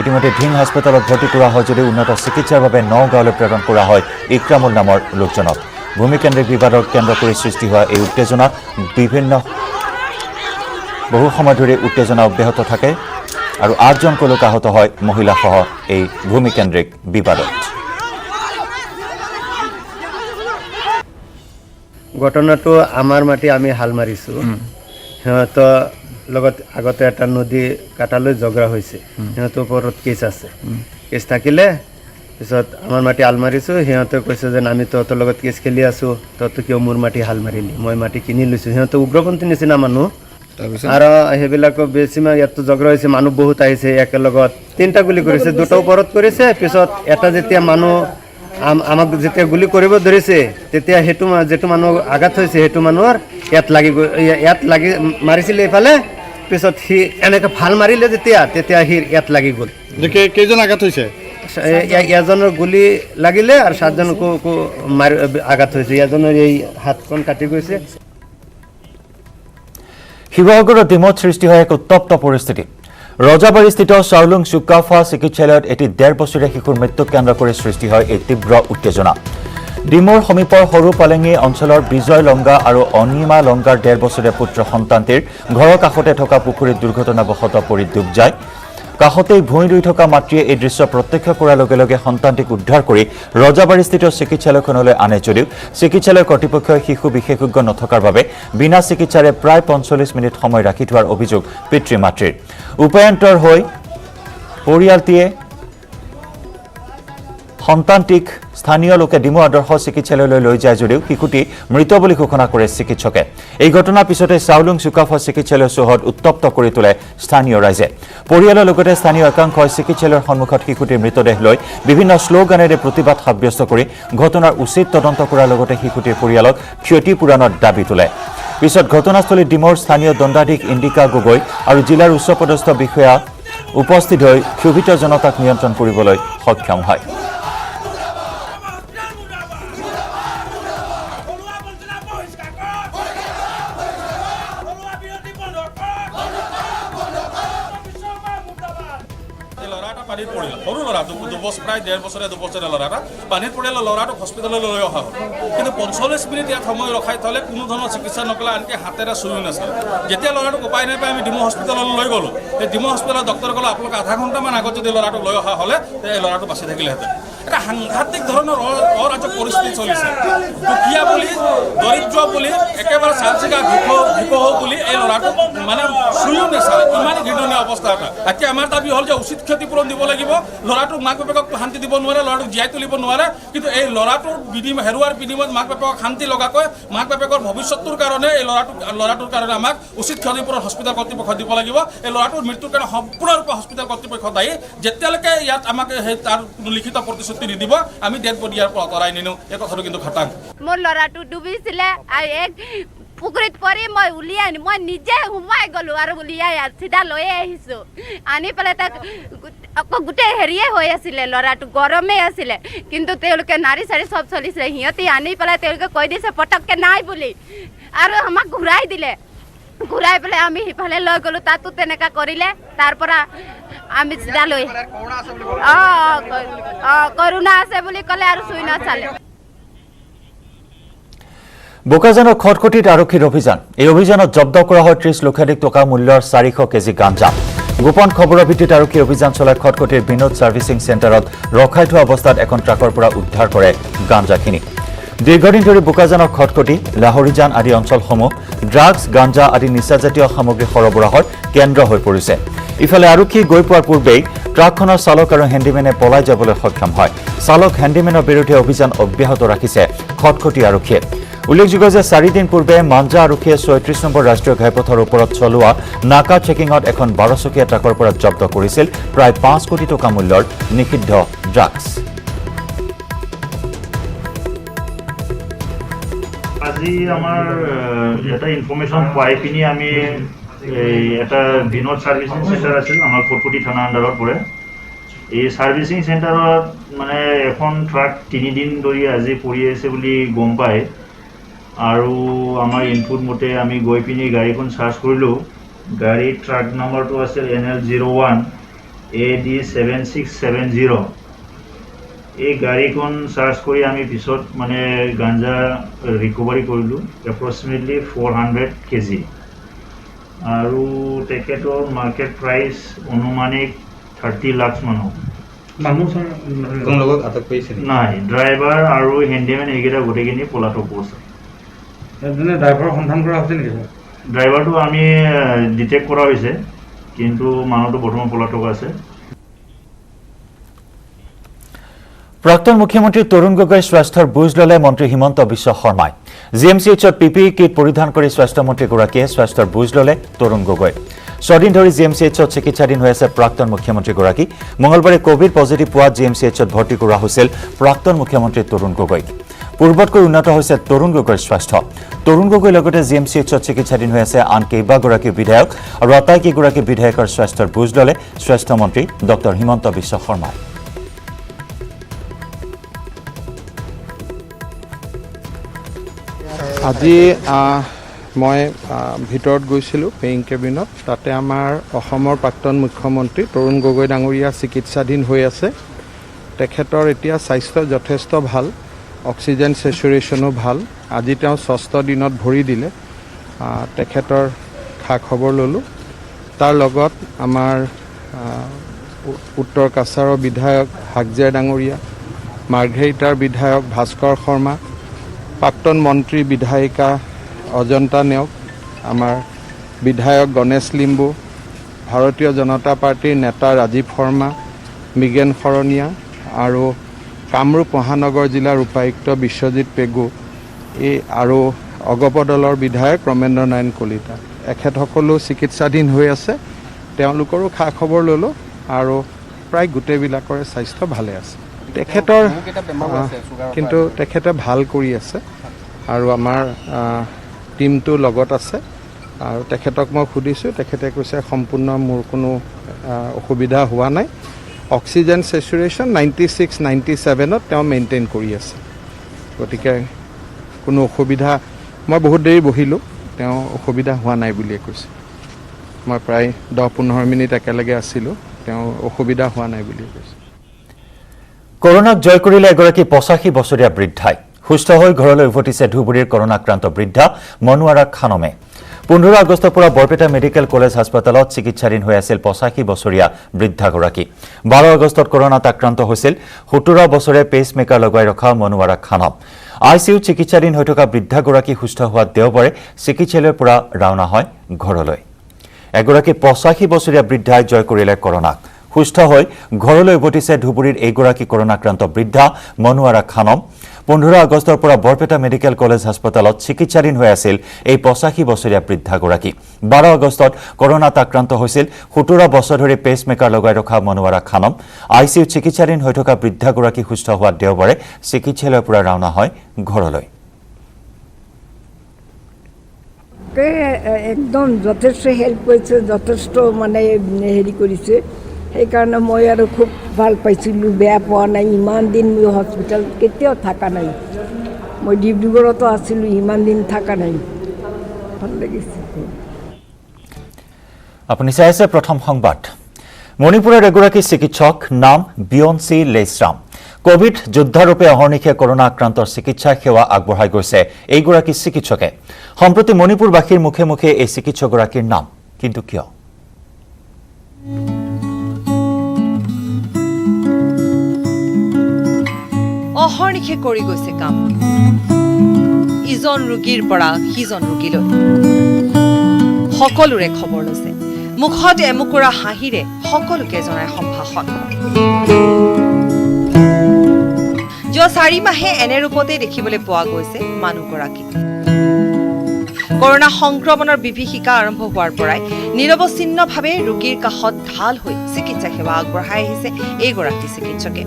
ইতিমধ্যে ধিং হাস্পতালত ভৰ্তি কৰা হয় যদিও উন্নত চিকিৎসাৰ বাবে নগাঁৱলৈ প্ৰেৰণ কৰা হয় ইক্ৰামুল নামৰ লোকজনক। ভূমিকেন্দ্ৰিক বিবাদক কেন্দ্ৰ কৰি সৃষ্টি হোৱা এই উত্তেজনা বহু সময় ধৰি উত্তেজনা অব্যাহত থাকে আৰু 8জনকৈ লোক আহত হয় মহিলাসহ এই ভূমিকেন্দ্ৰিক বিবাদত। ঘটনাটো আমাৰ মাটি আমি হাল মাৰিছোঁ, সিহঁতৰ লগত আগতে এটা নদী কাটালৈ ঝগড়া হৈছে, সিহঁতৰ ওপৰত কেছ আছে। কেছ থাকিলে পিছত আমাৰ মাটি হাল মাৰিছোঁ, সিহঁতে কৈছে যে আমি তহঁতৰ লগত কেছ খেলি আছোঁ, তহঁতে কিয় মোৰ মাটি হাল মাৰিলি, মই মাটি কিনি লৈছোঁ। সিহঁতে উগ্ৰপন্থী নিচিনা মানুহ আৰু সেইবিলাক বেছিমান ইয়াতো ঝগড়া হৈছে, মানুহ বহুত আহিছে একেলগত। 3টা গুলি কৰিছে, 2টা ওপৰত কৰিছে। পিছত এটা যেতিয়া মানুহ আমাক যেতিয়া গুলি কৰিব ধৰিছে তেতিয়া সেইটো যিটো মানুহ আঘাত হৈছে সেইটো মানুহৰ ইয়াত লাগি মাৰিছিলে এইফালে। পিছত সি এনেকৈ ভাল মাৰিলে তেতিয়া সি ইয়াত লাগি গ'ল। কেইজন আঘাত হৈছে? এজনৰ গুলি লাগিলে আৰু 7জনকো আঘাত হৈছে। এজনৰ এই হাতখন কাটি গৈছে। শিৱসাগৰৰ ডিমৌত সৃষ্টি হয় এক উত্তপ্ত পৰিস্থিতি। ৰজাবাৰীস্থিত চাউলুং চুকাফা চিকিৎসালয়ত এটি 1.5 বছৰীয়া শিশুৰ মৃত্যুক কেন্দ্ৰ কৰি সৃষ্টি হয় এই তীব্ৰ উত্তেজনা। ডিমৌৰ সমীপৰ সৰু পালেঙি অঞ্চলৰ বিজয় লংগা আৰু অনিমা লংগাৰ 1.5 বছৰীয়া পুত্ৰ সন্তানটিৰ ঘৰৰ কাষতে থকা পুখুৰীত দুৰ্ঘটনাবশতঃ পৰি ডুব যায়। কাষতেই ভূঁই ৰুই থকা মাতৃয়ে এই দৃশ্য প্ৰত্যক্ষ কৰাৰ লগে লগে সন্তানটিক উদ্ধাৰ কৰি ৰজাবাৰীস্থিত চিকিৎসালয়খনলৈ আনে যদিও চিকিৎসালয় কৰ্তৃপক্ষই শিশু বিশেষজ্ঞ নথকাৰ বাবে বিনা চিকিৎসাৰে প্ৰায় 45 মিনিট সময় ৰাখি থোৱাৰ অভিযোগ পিতৃ মাতৃৰ। উপায়ন্তৰ হৈ পৰিয়ালটিয়ে সন্তানটিক স্থানীয় লোকে ডিমৌ আদৰ্শ চিকিৎসালয়লৈ লৈ যায় যদিও শিশুটি মৃত বুলি ঘোষণা কৰে চিকিৎসকে। এই ঘটনাৰ পিছতে চাউলুং চুকাফা চিকিৎসালয় চৌহদ উত্তপ্ত কৰি তোলে স্থানীয় ৰাইজে। পৰিয়ালৰ লগতে স্থানীয় একাংশই চিকিৎসালয়ৰ সন্মুখত শিশুটিৰ মৃতদেহ লৈ বিভিন্ন শ্লোগানেৰে প্ৰতিবাদ সাব্যস্ত কৰি ঘটনাৰ উচিত তদন্ত কৰাৰ লগতে শিশুটিৰ পৰিয়ালক ক্ষতিপূৰণৰ দাবী তোলে। পিছত ঘটনাস্থলীত ডিমৌৰ স্থানীয় দণ্ডাধীশ ইণ্ডিকা গগৈ আৰু জিলাৰ উচ্চপদস্থ বিষয়া উপস্থিত হৈ ক্ষোভিত জনতাক নিয়ন্ত্ৰণ কৰিবলৈ সক্ষম হয়। পানীত পৰিল, সৰু ল'ৰা প্ৰায় 1.5 বছৰীয়া 2 বছৰীয়া ল'ৰা এটা পানীত পৰিলে। ল'ৰাটোক হস্পিটেললৈ লৈ অহা হ'ল, কিন্তু 45 মিনিট ইয়াত সময় ৰখাই থ'লে কোনো ধৰণৰ চিকিৎসা নকৰিলে, আনকি হাতেৰে চুৰি নাছিল। যেতিয়া ল'ৰাটোক উপায় নাপাই আমি ডিমৌ হস্পিটেললৈ লৈ গ'লোঁ। সেই ডিমৌ হস্পিটেলৰ ডক্টৰে ক'লে আপোনালোকে আধা ঘণ্টামান আগত যদি ল'ৰাটোক লৈ অহা হ'লে এই ল'ৰাটো বাচি থাকিলেহেঁতেন। এটা সাংঘাতিক ধৰণৰ অৰাজক পৰিস্থিতি চলিছে দুখীয়া বুলি দৰিদ্ৰ বুলি একেবাৰে চাঞ্চিকা ভিকহ বুলি এই ল'ৰাটোক মানে চুইও নাচালে ইমান ঘৃণনীয় অৱস্থা এটা এতিয়া আমাৰ দাবী হ'ল যে উচিত ক্ষতিপূৰণ দিব লাগিব ল'ৰাটোক মাক বাপেকক শান্তি দিব নোৱাৰে ল'ৰাটোক জীয়াই তুলিব নোৱাৰে কিন্তু এই ল'ৰাটোৰ হেৰুৱাৰ বিনিময়ত মাক বাপেকক শান্তি লগাকৈ মাক বাপেকৰ ভৱিষ্যতৰ কাৰণে এই ল'ৰাটোৰ কাৰণে আমাক উচিত ক্ষতিপূৰণ হস্পিটেল কৰ্তৃপক্ষ দিব লাগিব এই ল'ৰাটোৰ মৃত্যুৰ কাৰণে সম্পূৰ্ণৰূপে হস্পিটেল কৰ্তৃপক্ষ দায়ী যেতিয়ালৈকে ইয়াত আমাক সেই তাৰ কোনো লিখিত প্ৰতিশ্ৰুতি নিদিব আমি ডেড বডি ইয়াৰ পৰা আঁতৰাই নিনো এই কথাটো কিন্তু খাটাং মোৰ ল'ৰাটো ডুবিছিলে আৰু এক পুখুৰীত পৰি মই উলিয়াই আনি মই নিজে সোমাই গ'লোঁ আৰু উলিয়াই চিধা লৈয়ে আহিছোঁ আনি পেলাই তাক আকৌ গোটেই হেৰিয়ে হৈ আছিলে ল'ৰাটো গৰমেই আছিলে কিন্তু তেওঁলোকে নাৰী চাৰী চব চলিছিলে সিহঁতে আনি পেলাই তেওঁলোকে কৈ দিছে পটককৈ নাই বুলি আৰু আমাক ঘূৰাই দিলে ঘূৰাই পেলাই আমি সিফালে লৈ গ'লোঁ তাতো তেনেকুৱা কৰিলে তাৰ পৰা আমি চিধা লৈ কৰোণা আছে বুলি ক'লে আৰু চুই নাচালে বোকাজানৰ খটখটিত আৰক্ষীৰ অভিযান এই অভিযানত জব্দ কৰা হয় 30 লক্ষাধিক টকা মূল্যৰ 400 কেজি গাঞ্জা গোপন খবৰৰ ভিত্তিত আৰক্ষী অভিযান চলাই খটখটিৰ বিনোদ ছাৰ্ভিচিং চেণ্টাৰত ৰখাই থোৱা অৱস্থাত এখন ট্ৰাকৰ পৰা উদ্ধাৰ কৰে গাঞ্জাখিনি দীৰ্ঘদিন ধৰি বোকাজানৰ খটখটি লাহৰিজান আদি অঞ্চলসমূহ ড্ৰাগছ গাঞ্জা আদি নিচাজাতীয় সামগ্ৰী সৰবৰাহৰ কেন্দ্ৰ হৈ পৰিছে ইফালে আৰক্ষী গৈ পোৱাৰ পূৰ্বেই ট্ৰাকখনৰ চালক আৰু হেণ্ডিমেনে পলাই যাবলৈ সক্ষম হয় চালক হেণ্ডিমেনৰ বিৰুদ্ধে অভিযান অব্যাহত ৰাখিছে খটখটি আৰক্ষীয়ে উল্লেখযোগ্য যে 4 দিন পূৰ্বে মাঞ্জা আৰক্ষীয়ে 36 নম্বৰ ৰাষ্ট্ৰীয় ঘাইপথৰ ওপৰত চলোৱা নাকা চেকিঙত এখন 12চকীয়া ট্ৰাকৰ পৰা জব্দ কৰিছিল প্ৰায় 5 কোটি টকা মূল্যৰ নিষিদ্ধ ড্ৰাগছ আজি আমাৰ এটা ইনফৰমেশ্যন পাই পিনি আমি এটা বিনোদ ছাৰ্ভিচিং চেণ্টাৰ আছিল আমাৰ খটখটি থানা আণ্ডাৰত পৰে এই ছাৰ্ভিচিং চেণ্টাৰত মানে এখন ট্ৰাক 3 দিন ধৰি আজি পৰি আছে বুলি গম পায় আৰু আমাৰ ইনপুট মতে আমি গৈ পিনি গাড়ীখন চাৰ্চ কৰিলোঁ গাড়ীৰ ট্ৰাক নম্বৰটো আছিল NL01 AD7670 এই গাড়ীখন চাৰ্চ কৰি আমি পিছত মানে গাঞ্জা ৰিকভাৰী কৰিলোঁ এপ্ৰক্সিমেটলি 400 কেজি আৰু তেখেতৰ মাৰ্কেট প্ৰাইচ অনুমানিক 30 লাখ মান হ'ব নাই ড্ৰাইভাৰ আৰু হেণ্ডিমেন এইকেইটা গোটেইখিনি পলাতক আছে ড্ৰাইভাৰৰ সন্ধান কৰা হৈছে নেকি ড্ৰাইভাৰটো আমি ডিটেক্ট কৰা হৈছে কিন্তু মানুহটো বৰ্তমান পলাতক আছে প্ৰাক্তন মুখ্যমন্ত্ৰী তৰুণ গগৈৰ স্বাস্থ্যৰ বুজ ল'লে মন্ত্ৰী হিমন্ত বিশ্ব শৰ্মাই জিএমচিএইচত পিপিই কিট পৰিধান কৰি স্বাস্থ্যমন্ত্ৰীগৰাকীয়ে স্বাস্থ্যৰ বুজ ল'লে তৰুণ গগৈ 6 দিন ধৰি জিএমচিএইচত চিকিৎসাধীন হৈ আছে প্ৰাক্তন মুখ্যমন্ত্ৰীগৰাকী মঙলবাৰে কোভিড পজিটিভ পোৱা জিএমচিএইচত ভৰ্তি কৰা হৈছিল প্ৰাক্তন মুখ্যমন্ত্ৰী তৰুণ গগৈক পূৰ্বতকৈ উন্নত হৈছে তৰুণ গগৈৰ স্বাস্থ্য তৰুণ গগৈ লগতে জিএমচিএইচত চিকিৎসাধীন হৈ আছে আন কেইবাগৰাকী বিধায়ক আৰু আটাইকেইগৰাকী বিধায়কৰ স্বাস্থ্যৰ বুজ ল'লে স্বাস্থ্যমন্ত্ৰী ডক্টৰ হিমন্ত বিশ্ব শৰ্মাই আজি মই ভিতৰত গৈছিলোঁ পেইং কেবিনত তাতে আমাৰ অসমৰ প্ৰাক্তন মুখ্যমন্ত্ৰী তৰুণ গগৈ ডাঙৰীয়া চিকিৎসাধীন হৈ আছে তেখেতৰ এতিয়া স্বাস্থ্য যথেষ্ট ভাল অক্সিজেন চেচুৰেশ্যনো ভাল আজি তেওঁ 6টা দিনত ভৰি দিলে তেখেতৰ খা খবৰ ল'লোঁ তাৰ লগত আমাৰ উত্তৰ কাছাৰৰ বিধায়ক হাগজে ডাঙৰীয়া মাৰ্ঘেৰিটাৰ বিধায়ক ভাস্কৰ শৰ্মা প্ৰাক্তন মন্ত্ৰী বিধায়িকা অজন্তা নেওগ আমাৰ বিধায়ক গণেশ লিম্বু ভাৰতীয় জনতা পাৰ্টীৰ নেতা ৰাজীৱ শৰ্মা মৃগেন শৰণীয়া আৰু কামৰূপ মহানগৰ জিলাৰ উপায়ুক্ত বিশ্বজিৎ পেগু এই আৰু অগপ দলৰ বিধায়ক ৰমেন্দ্ৰ নাৰায়ণ কলিতা এখেতসকলো চিকিৎসাধীন হৈ আছে তেওঁলোকৰো খা খবৰ ল'লোঁ আৰু প্ৰায় গোটেইবিলাকৰে স্বাস্থ্য ভালে আছে তেখেতৰ কিন্তু তেখেতে ভাল কৰি আছে আৰু আমাৰ টিমটো লগত আছে আৰু তেখেতক মই সুধিছোঁ তেখেতে কৈছে সম্পূৰ্ণ মোৰ কোনো অসুবিধা হোৱা নাই অক্সিজেন চেচুৰেশ্যন 96-97ত তেওঁ মেইনটেইন কৰি আছে গতিকে কোনো অসুবিধা মই বহুত দেৰি বহিলোঁ তেওঁ অসুবিধা হোৱা নাই বুলিয়ে কৈছে মই প্ৰায় 10-15 মিনিট একেলগে আছিলোঁ তেওঁ অসুবিধা হোৱা নাই বুলিয়ে কৈছে কৰোনাক জয় কৰিলে এগৰাকী 85 বছৰীয়া বৃদ্ধাই সুস্থ হৈ ঘৰলৈ উভতিছে ধুবুৰীৰ কৰোনাক্ৰান্ত বৃদ্ধা মনোৱাৰা খানমে 15 আগষ্টৰ পৰা বৰপেটা মেডিকেল কলেজ হাস্পতালত চিকিৎসাধীন হৈ আছিল 85 বছৰীয়া বৃদ্ধাগৰাকী 12 আগষ্টত কৰোনাত আক্ৰান্ত হৈছিল 17 বছৰে পেচমেকাৰ লগাই ৰখা মনোৱাৰা খানম আইসিইউ চিকিৎসাধীন হৈ থকা বৃদ্ধাগৰাকী সুস্থ হোৱা দেওবাৰে চিকিৎসালয়ৰ পৰা ৰাওনা হয় ঘৰলৈ এগৰাকী 85 বছৰীয়া বৃদ্ধাই জয় কৰিলে কৰোনাক সুস্থ হৈ ঘৰলৈ উভতিছে ধুবুৰীৰ এইগৰাকী কৰোনাক্ৰান্ত বৃদ্ধা মনোৱাৰা খানম 15 আগষ্টৰ পৰা বৰপেটা মেডিকেল কলেজ হাস্পতালত চিকিৎসাধীন হৈ আছিল এই 85 বছৰীয়া বৃদ্ধাগৰাকী 12 আগষ্টত কৰোনাত আক্ৰান্ত হৈছিল 17 বছৰ ধৰি পেচমেকাৰ লগাই ৰখা মনোৱাৰা খানম আইসিইউ চিকিৎসাধীন হৈ থকা বৃদ্ধাগৰাকী সুস্থ হোৱা দেওবাৰে চিকিৎসালয়ৰ পৰা ৰাওনা হয় ঘৰলৈ একদম যথেষ্ট হেল্প কৰিছে যথেষ্ট মানে হেৰি কৰিছে সেইকাৰণে মই আৰু খুব ভাল পাইছিলোঁ বেয়া পোৱা নাই ইমান দিন মই হস্পিটেলত কেতিয়াও থকা নাই মই ডিব্ৰুগড়তো আছিলোঁ ইমান দিন থকা নাই ভাল লাগিছে আপুনি চাই আছে প্ৰথম সংবাদ মণিপুৰৰ এগৰাকী চিকিৎসক নাম বিয়ন্সি লেইছৰাম কোভিড যোদ্ধাৰূপে অহৰ্নিশে কৰোনা আক্ৰান্তৰ চিকিৎসা সেৱা আগবঢ়াই গৈছে এইগৰাকী চিকিৎসকে সম্প্ৰতি মণিপুৰবাসীৰ মুখে মুখে এই চিকিৎসকগৰাকীৰ নাম কিন্তু কিয় অহৰ্নিশে কৰি গৈছে কাম ইজন ৰোগীৰ পৰা সিজন ৰোগীলৈ সকলোৰে খবৰ লৈছে মুখত এমুকুৰা হাঁহিৰে সকলোকে জনায় সম্ভাষণ যোৱা 4 মাহে এনে ৰূপতে দেখিবলৈ পোৱা গৈছে মানুহগৰাকী কৰোনা সংক্ৰমণৰ বিভীষিকা আৰম্ভ হোৱাৰ পৰাই নিৰৱচ্ছিন্নভাৱে ৰোগীৰ কাষত ঢাল হৈ চিকিৎসা সেৱা আগবঢ়াই আহিছে এইগৰাকী চিকিৎসকে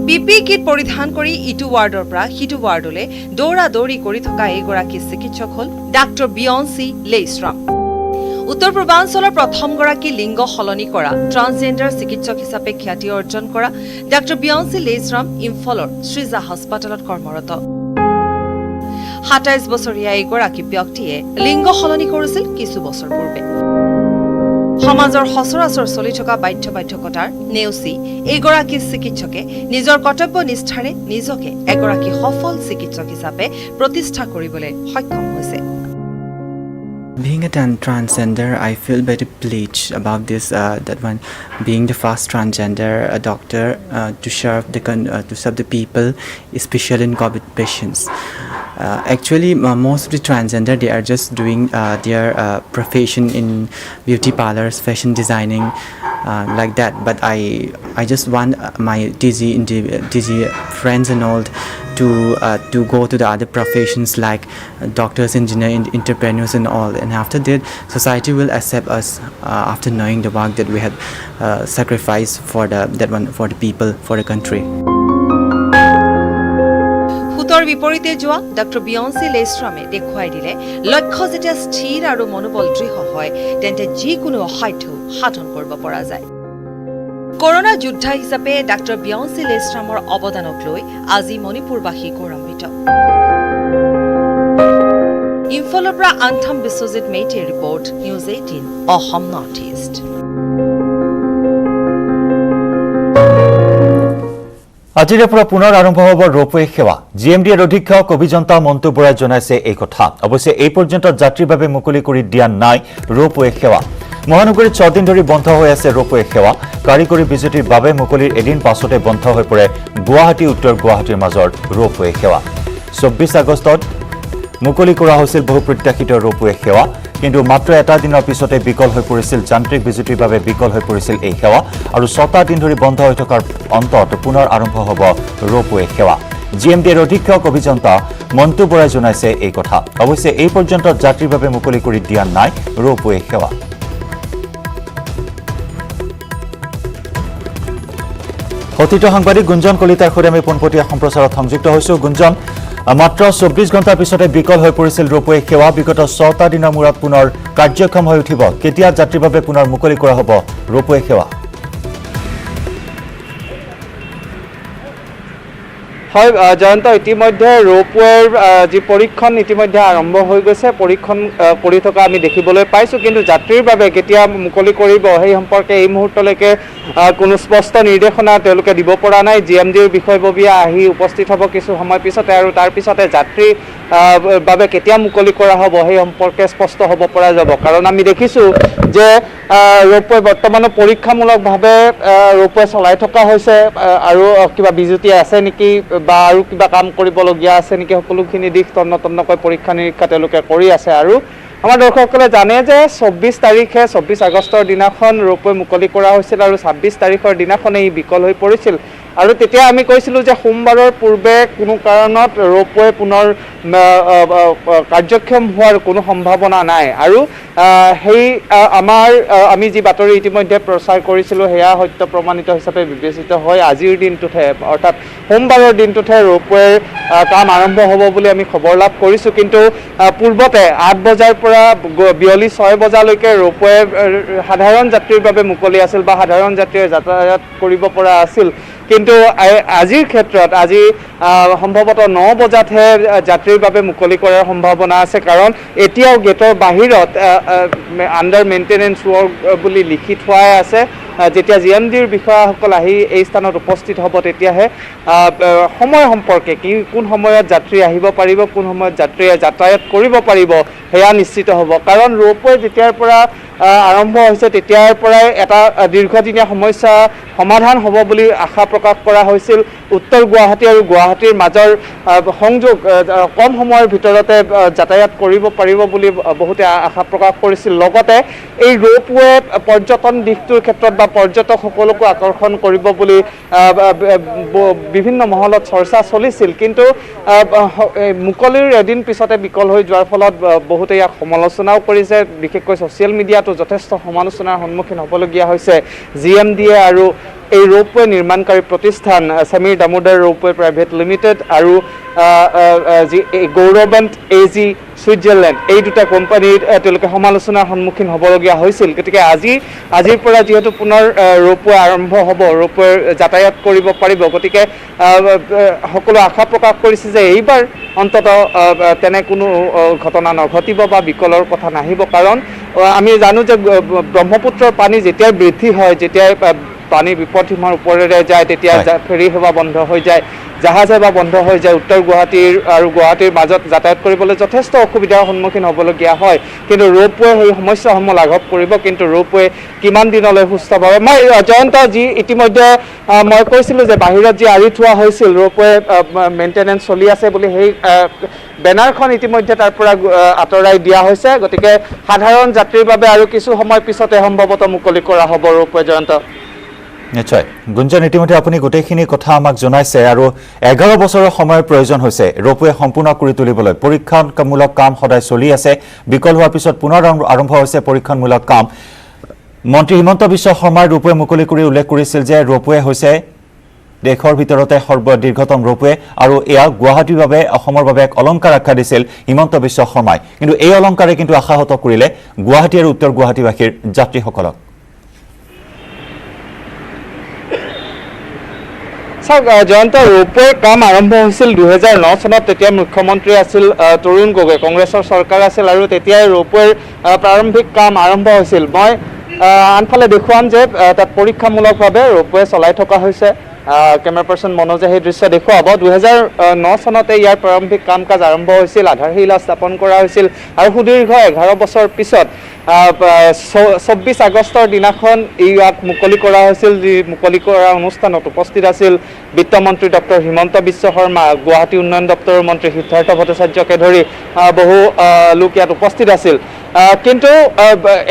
পিপি কিট পৰিধান কৰি ইটো ৱাৰ্ডৰ পৰা সিটো ৱাৰ্ডলৈ দৌৰা দৌৰি কৰি থকা এইগৰাকী চিকিৎসক হল ডাক্তৰ বিয়ন্সি লেইছৰাম উত্তৰ পূৰ্বাঞ্চলৰ প্ৰথমগৰাকী লিংগ সলনি কৰা ট্ৰান্সজেণ্ডাৰ চিকিৎসক হিচাপে খ্যাতি অৰ্জন কৰা ডাক্তৰ বিয়ন্সি লেইছৰাম ইম্ফলৰ শ্ৰীজা হাস্পতালত কৰ্মৰত 27 বছৰীয়া এইগৰাকী ব্যক্তিয়ে লিংগ সলনি কৰিছিল কিছু বছৰ পূৰ্বে সমাজৰ সচৰাচৰ চলি থকা বাধ্যবাধকতাৰ নেওচি এইগৰাকী চিকিৎসকে নিজৰ কৰ্তব্য নিষ্ঠাৰে নিজকে এগৰাকী সফল চিকিৎসক হিচাপে প্ৰতিষ্ঠা কৰিবলৈ সক্ষম হৈছে Being a transgender, I feel very pleased about this. That one, being the first transgender doctor to serve the people, especially in COVID patients. Actually, most of the transgender they are just doing their profession in beauty parlors, fashion designing, like that. But I just want my TG friends and all to go to the other professions like doctors, engineers, entrepreneurs and all. And after that, society will accept us after knowing the work that we had sacrificed for the people, for the country. হুতৰ বিপৰীতে যোৱা doctor বিয়ন্সি লেইছৰামে দেখুৱাই দিলে লক্ষ্য যেতিয়া স্থিৰ আৰু মনোবল দৃঢ় হয় তেন্তে যিকোনো অসাধ্য সাধন কৰিব পৰা যায় কৰোনা যোদ্ধা হিচাপে ডাক্তৰ বিয়ন্সি লেইছৰামৰ অৱদানক লৈ আজি মণিপুৰবাসী গৌৰৱান্বিত ইম্ফলৰ পৰা আন্থম বিশ্বজিৎ মেইটিৰ report news 18 Assam north east আজিৰে পৰা পুনৰ আৰম্ভ হ'ব ৰোপৱে সেৱা জিএমডিৰ অধীক্ষক অভিযন্তা মন্তু বৰাই জনাইছে এই কথা অৱশ্যে এই পৰ্যন্ত যাত্ৰীৰ বাবে মুকলি কৰি দিয়া নাই ৰোপৱে সেৱা মহানগৰীত 6 দিন ধৰি বন্ধ হৈ আছে ৰোপৱে সেৱা কাৰিকৰী বিজুতিৰ বাবে মুকলিৰ এদিন পাছতে বন্ধ হৈ পৰে গুৱাহাটী উত্তৰ গুৱাহাটীৰ মাজৰ ৰোপৱে সেৱা 24 আগষ্টত মুকলি কৰা হৈছিল বহু প্ৰত্যাশিত ৰোপৱে সেৱা কিন্তু মাত্ৰ এটা দিনৰ পিছতে বিকল হৈ পৰিছিল যান্ত্ৰিক বিজুতিৰ বাবে বিকল হৈ পৰিছিল এই সেৱা আৰু 6টা দিন ধৰি বন্ধ হৈ থকাৰ অন্তত পুনৰ আৰম্ভ হ'ব ৰোপৱে সেৱা জিএমডিৰ অধীক্ষক অভিযন্তা মন্তু বৰাই জনাইছে এই কথা অৱশ্যে এই পৰ্যন্ত যাত্ৰীৰ বাবে মুকলি কৰি দিয়া নাই ৰোপৱে সেৱা অতীত সাংবাদিক গুঞ্জন কলিতাৰ সৈতে আমি পোনপটীয়া সম্প্ৰচাৰত সংযুক্ত হৈছো গুঞ্জন মাত্ৰ 24 ঘণ্টাৰ পিছতে বিকল হৈ পৰিছিল ৰোপৱে সেৱা বিগত 6টা দিনৰ মূৰত পুনৰ কাৰ্যক্ষম হৈ উঠিব কেতিয়া যাত্ৰীৰ বাবে পুনৰ মুকলি কৰা হ'ব ৰোপৱে সেৱা হয় জয়ন্ত, ইতিমধ্যে ৰোপৱেৰ যি পৰীক্ষণ ইতিমধ্যে আৰম্ভ হৈ গৈছে, পৰীক্ষণ কৰি থকা আমি দেখিবলৈ পাইছোঁ। কিন্তু যাত্ৰীৰ বাবে কেতিয়া মুকলি কৰিব সেই সম্পৰ্কে এই মুহূৰ্তলৈকে কোনো স্পষ্ট নিৰ্দেশনা তেওঁলোকে দিব পৰা নাই। GMDৰ বিষয়ববীয়া আহি উপস্থিত হ'ব কিছু সময় পিছতে, আৰু তাৰ পিছতে যাত্ৰীৰ বাবে কেতিয়া মুকলি কৰা হ'ব সেই সম্পৰ্কে স্পষ্ট হ'ব পৰা যাব। কাৰণ আমি দেখিছোঁ যে ৰোপৱে বৰ্তমানো পৰীক্ষামূলকভাৱে ৰোপৱে চলাই থকা হৈছে, আৰু কিবা বিজুতি আছে নেকি বা আৰু কিবা কাম কৰিবলগীয়া আছে নেকি, সকলোখিনি দিশ তন্নতন্নকৈ পৰীক্ষা নিৰীক্ষা তেওঁলোকে কৰি আছে। আৰু আমাৰ দৰ্শকসকলে জানে যে 24 আগষ্টৰ দিনাখন ৰোপৱে মুকলি কৰা হৈছিল, আৰু 26 তাৰিখৰ দিনাখনেই বিকল হৈ পৰিছিল। আৰু তেতিয়া আমি কৈছিলোঁ যে সোমবাৰৰ পূৰ্বে কোনো কাৰণত ৰোপৱে পুনৰ কাৰ্যক্ষম হোৱাৰ কোনো সম্ভাৱনা নাই। আৰু সেই আমি যি বাতৰি ইতিমধ্যে প্ৰচাৰ কৰিছিলোঁ সেয়া সত্য প্ৰমাণিত হিচাপে বিবেচিত হয় আজিৰ দিনটোতহে, অৰ্থাৎ সোমবাৰৰ দিনটোতহে ৰোপৱেৰ কাম আৰম্ভ হ'ব বুলি আমি খবৰ লাভ কৰিছোঁ। কিন্তু পূৰ্বতে 8 বজাৰ পৰা বিয়লি 6 বজালৈকে ৰোপৱে সাধাৰণ যাত্ৰীৰ বাবে মুকলি আছিল বা সাধাৰণ যাত্ৰীয়ে যাতায়াত কৰিব পৰা আছিল। কিন্তু আজিৰ ক্ষেত্ৰত আজি সম্ভৱতঃ 9 বজাতহে যাত্ৰীৰ বাবে মুকলি কৰাৰ সম্ভাৱনা আছে। কাৰণ এতিয়াও গেটৰ বাহিৰত আণ্ডাৰ মেইনটেনেঞ্চ ৱৰ্ক বুলি লিখি থোৱাই আছে। যেতিয়া GMDৰ বিষয়াসকল আহি এই স্থানত উপস্থিত হ'ব তেতিয়াহে সময় সম্পৰ্কে কোন সময়ত যাত্ৰী আহিব পাৰিব, কোন সময়ত যাত্ৰীয়ে যাতায়াত কৰিব পাৰিব সেয়া নিশ্চিত হ'ব। কাৰণ ৰোপৱে যেতিয়াৰ পৰা আৰম্ভ হৈছে তেতিয়াৰ পৰাই এটা দীৰ্ঘদিনীয়া সমস্যা সমাধান হ'ব বুলি আশা প্ৰকাশ কৰা হৈছিল। উত্তৰ গুৱাহাটী আৰু গুৱাহাটীৰ মাজৰ সংযোগ কম সময়ৰ ভিতৰতে যাতায়াত কৰিব পাৰিব বুলি বহুতে আশা প্ৰকাশ কৰিছিল। লগতে এই ৰোপৱে পৰ্যটন দিশটোৰ ক্ষেত্ৰত বা পৰ্যটকসকলকো আকৰ্ষণ কৰিব বুলি বিভিন্ন মহলত চৰ্চা চলিছিল। কিন্তু মুকলিৰ এদিন পিছতে বিকল হৈ যোৱাৰ ফলত বহুতে ইয়াক সমালোচনাও কৰিছে। বিশেষকৈ ছ'চিয়েল মিডিয়াতো যথেষ্ট সমালোচনাৰ সন্মুখীন হ'বলগীয়া হৈছে GMDয়ে আৰু এই ৰোপৱে নিৰ্মাণকাৰী প্ৰতিষ্ঠান Samir Damodar ropeway private limited আৰু যি গৌৰৱন্ত AG ছুইজাৰলেণ্ড, এই দুটা কোম্পানীৰ তেওঁলোকে সমালোচনাৰ সন্মুখীন হ'বলগীয়া হৈছিল। গতিকে আজিৰ পৰা যিহেতু পুনৰ ৰোপৱে আৰম্ভ হ'ব, ৰোপৱে যাতায়াত কৰিব পাৰিব, গতিকে সকলো আশা প্ৰকাশ কৰিছে যে এইবাৰ অন্ততঃ তেনে কোনো ঘটনা নঘটিব বা বিকলৰ কথা নাহিব। কাৰণ আমি জানো যে ব্ৰহ্মপুত্ৰৰ পানী যেতিয়াই বৃদ্ধি হয়, যেতিয়াই পানী বিপদসীমাৰ ওপৰেৰে যায়, তেতিয়া ফেৰী সেৱা বন্ধ হৈ যায়, জাহাজ সেৱা বন্ধ হৈ যায়। উত্তৰ গুৱাহাটীৰ আৰু গুৱাহাটীৰ মাজত যাতায়াত কৰিবলৈ যথেষ্ট অসুবিধাৰ সন্মুখীন হ'বলগীয়া হয়। কিন্তু ৰোপৱে সেই সমস্যাসমূহ লাঘৱ কৰিব। কিন্তু ৰোপৱে কিমান দিনলৈ সুস্থ পাব? মই জয়ন্ত, যি ইতিমধ্যে মই কৈছিলোঁ যে বাহিৰত যি আঁৰি থোৱা হৈছিল ৰোপৱে মেইনটেনেঞ্চ চলি আছে বুলি, সেই বেনাৰখন ইতিমধ্যে তাৰ পৰা আঁতৰাই দিয়া হৈছে। গতিকে সাধাৰণ যাত্ৰীৰ বাবে আৰু কিছু সময় পিছতে সম্ভৱতঃ মুকলি কৰা হ'ব ৰোপৱে। জয়ন্ত, নিশ্চয় গুঞ্জন, ইতিমধ্যে আপুনি গোটেইখিনি কথা আমাক জনাইছে। আৰু 11 বছৰৰ সময়ৰ প্ৰয়োজন হৈছে ৰোপৱে সম্পূৰ্ণ কৰি তুলিবলৈ। পৰীক্ষামূলক কাম সদায় চলি আছে। বিকল হোৱাৰ পিছত পুনৰ আৰম্ভ হৈছে পৰীক্ষামূলক কাম। মন্ত্ৰী হিমন্ত বিশ্ব শৰ্মাই ৰোপৱে মুকলি কৰি উল্লেখ কৰিছিল যে ৰোপৱে হৈছে দেশৰ ভিতৰতে সৰ্বদীৰ্ঘতম ৰোপৱে, আৰু এয়া গুৱাহাটীৰ বাবে অসমৰ বাবে এক অলংকাৰ আখ্যা দিছিল হিমন্ত বিশ্ব শৰ্মাই। কিন্তু এই অলংকাৰে কিন্তু আশাহত কৰিলে গুৱাহাটী আৰু উত্তৰ গুৱাহাটীবাসীৰ যাত্ৰীসকলক। চাওক জয়ন্ত, ৰোপৱেৰ কাম আৰম্ভ হৈছিল 2009 চনত। তেতিয়া মুখ্যমন্ত্ৰী আছিল তৰুণ গগৈ, কংগ্ৰেছৰ চৰকাৰ আছিল, আৰু তেতিয়াই ৰোপৱেৰ প্ৰাৰম্ভিক কাম আৰম্ভ হৈছিল। মই আনফালে দেখুৱাম যে তাত পৰীক্ষামূলকভাৱে ৰোপৱে চলাই থকা হৈছে। কেমেৰা পাৰ্চন মনোজে সেই দৃশ্য দেখুৱাব। 2009 চনতে ইয়াৰ প্ৰাৰম্ভিক কাম কাজ আৰম্ভ হৈছিল, আধাৰশিলা স্থাপন কৰা হৈছিল, আৰু সুদীৰ্ঘ 11 বছৰ পিছত 24 আগষ্টৰ দিনাখন ইয়াক মুকলি কৰা হৈছিল। যি মুকলি কৰা অনুষ্ঠানত উপস্থিত আছিল বিত্তমন্ত্ৰী ডক্টৰ হিমন্ত বিশ্ব শৰ্মা, গুৱাহাটী উন্নয়ন দপ্তৰৰ মন্ত্ৰী সিদ্ধাৰ্থ ভট্টাচাৰ্যকে ধৰি বহু লোক ইয়াত উপস্থিত আছিল। কিন্তু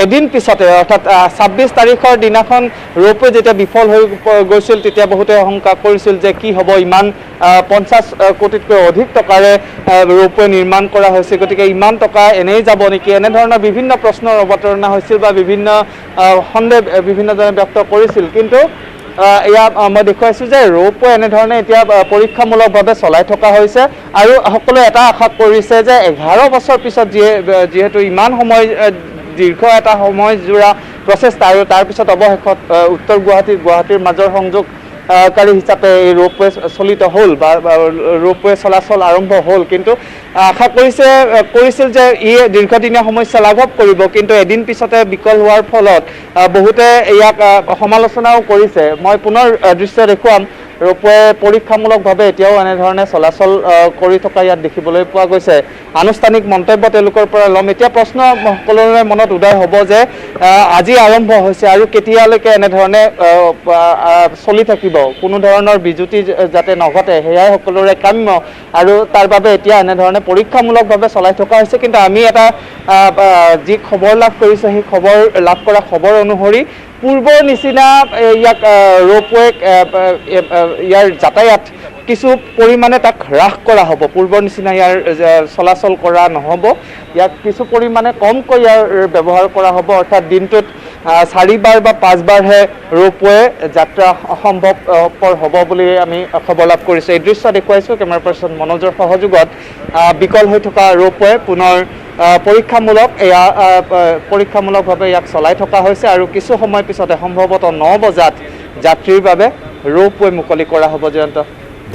এদিন পিছতে, অৰ্থাৎ 26 তাৰিখৰ দিনাখন ৰোপৱে যেতিয়া বিফল হৈ গৈছিল তেতিয়া বহুতে আশংকা কৰিছিল যে কি হ'ব, ইমান 50 কোটিতকৈ অধিক টকাৰে ৰোপৱে নিৰ্মাণ কৰা হৈছে, গতিকে ইমান টকা এনেই যাব নেকি, এনেধৰণৰ বিভিন্ন প্ৰশ্নৰ অৱতাৰণা হৈছিল বা বিভিন্ন সন্দেহ বিভিন্নজনে ব্যক্ত কৰিছিল। কিন্তু এয়া মই দেখুৱাইছোঁ যে ৰোপৱে এনেধৰণে এতিয়া পৰীক্ষামূলকভাৱে চলাই থকা হৈছে। আৰু সকলোৱে এটা আশা কৰিছে যে 11 বছৰ পিছত যিহেতু ইমান সময় দীৰ্ঘ এটা সময়জোৰা প্ৰচেষ্টা, আৰু তাৰপিছত অৱশেষত উত্তৰ গুৱাহাটীৰ মাজৰ সংযোগ কাৰী হিচাপে এই ৰোপৱে চলিত হ'ল বা ৰোপৱে চলাচল আৰম্ভ হ'ল কিন্তু আশা কৰিছিল যে ই দীৰ্ঘদিনীয়া সমস্যা লাঘৱ কৰিব কিন্তু এদিন পিছতে বিকল হোৱাৰ ফলত বহুতে ইয়াক সমালোচনাও কৰিছে মই পুনৰ দৃশ্য দেখুৱাম ৰোপৱে পৰীক্ষামূলকভাৱে এতিয়াও এনেধৰণে চলাচল কৰি থকা ইয়াত দেখিবলৈ পোৱা গৈছে আনুষ্ঠানিক মন্তব্য তেওঁলোকৰ পৰা ল'ম এতিয়া প্ৰশ্ন সকলোৰে মনত উদয় হ'ব যে আজি আৰম্ভ হৈছে আৰু কেতিয়ালৈকে এনেধৰণে চলি থাকিব কোনো ধৰণৰ বিজুতি যাতে নঘটে সেয়াই সকলোৰে কাম্য আৰু তাৰ বাবে এতিয়া এনেধৰণে পৰীক্ষামূলকভাৱে চলাই থকা হৈছে কিন্তু আমি এটা যি খবৰ লাভ কৰিছে সেই খবৰ লাভ কৰা খবৰ অনুসৰি পূৰ্বৰ নিচিনা ইয়াক ৰোপৱেক ইয়াৰ যাতায়াত কিছু পৰিমাণে তাক হ্ৰাস কৰা হ'ব পূৰ্বৰ নিচিনা ইয়াৰ চলাচল কৰা নহ'ব ইয়াক কিছু পৰিমাণে কমকৈ ইয়াৰ ব্যৱহাৰ কৰা হ'ব অৰ্থাৎ দিনটোত 4বাৰ বা 5বাৰহে ৰোপৱে যাত্ৰা সম্ভৱপৰ হ'ব বুলি আমি খবৰ লাভ কৰিছোঁ এই দৃশ্য দেখুৱাইছোঁ কেমেৰা পাৰ্চন মনোজৰ সহযোগত বিকল হৈ থকা ৰোপৱে পুনৰ পৰীক্ষামূলকভাৱে ইয়াক চলাই থকা হৈছে আৰু কিছু সময় পিছতে সম্ভৱতঃ 9 বজাত যাত্ৰীৰ বাবে ৰোপৱে মুকলি কৰা হ'ব জয়ন্ত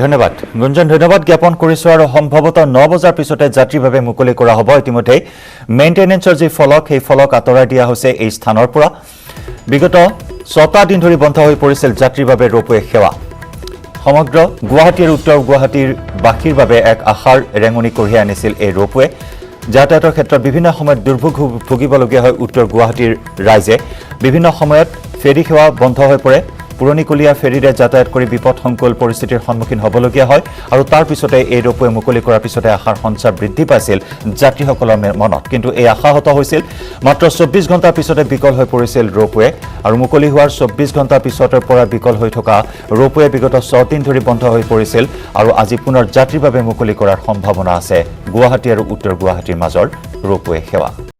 ধন্যবাদ গুঞ্জন ধন্যবাদ জ্ঞাপন কৰিছো আৰু সম্ভৱতঃ 9 বজাৰ পিছতে যাত্ৰীৰ বাবে মুকলি কৰা হ'ব ইতিমধ্যে মেইনটেনেন্সৰ যি ফলক সেই ফলক আঁতৰাই দিয়া হৈছে এই স্থানৰ পৰা বিগত 6টা দিন ধৰি বন্ধ হৈ পৰিছিল যাত্ৰীৰ বাবে ৰোপৱে সেৱা সমগ্ৰ গুৱাহাটী আৰু উত্তৰ গুৱাহাটীৰ বাসীৰ বাবে এক আশাৰ ৰেঙনি কঢ়িয়াই আনিছিল এই ৰোপৱে যাতায়াতৰ ক্ষেত্ৰত বিভিন্ন সময়ত দুৰ্ভোগ ভুগিবলগীয়া হয় উত্তৰ গুৱাহাটীৰ ৰাইজে বিভিন্ন সময়ত ফেৰী সেৱা বন্ধ হৈ পৰে পুৰণিকলীয়া ফেৰীৰে যাতায়াত কৰি বিপদসংকুল পৰিস্থিতিৰ সন্মুখীন হ'বলগীয়া হয় আৰু তাৰ পিছতে এই ৰোপৱে মুকলি কৰাৰ পিছতে আশাৰ সঞ্চাৰ বৃদ্ধি পাইছিল যাত্ৰীসকলৰ মনত কিন্তু এই আশাহত হৈছিল মাত্ৰ 24 ঘণ্টাৰ পিছতে বিকল হৈ পৰিছিল ৰোপৱে আৰু মুকলি হোৱাৰ 24 ঘণ্টাৰ পিছতৰ পৰা বিকল হৈ থকা ৰোপৱে বিগত 6 দিন ধৰি বন্ধ হৈ পৰিছিল আৰু আজি পুনৰ যাত্ৰীৰ বাবে মুকলি কৰাৰ সম্ভাৱনা আছে গুৱাহাটী আৰু উত্তৰ গুৱাহাটীৰ মাজৰ ৰোপৱে সেৱা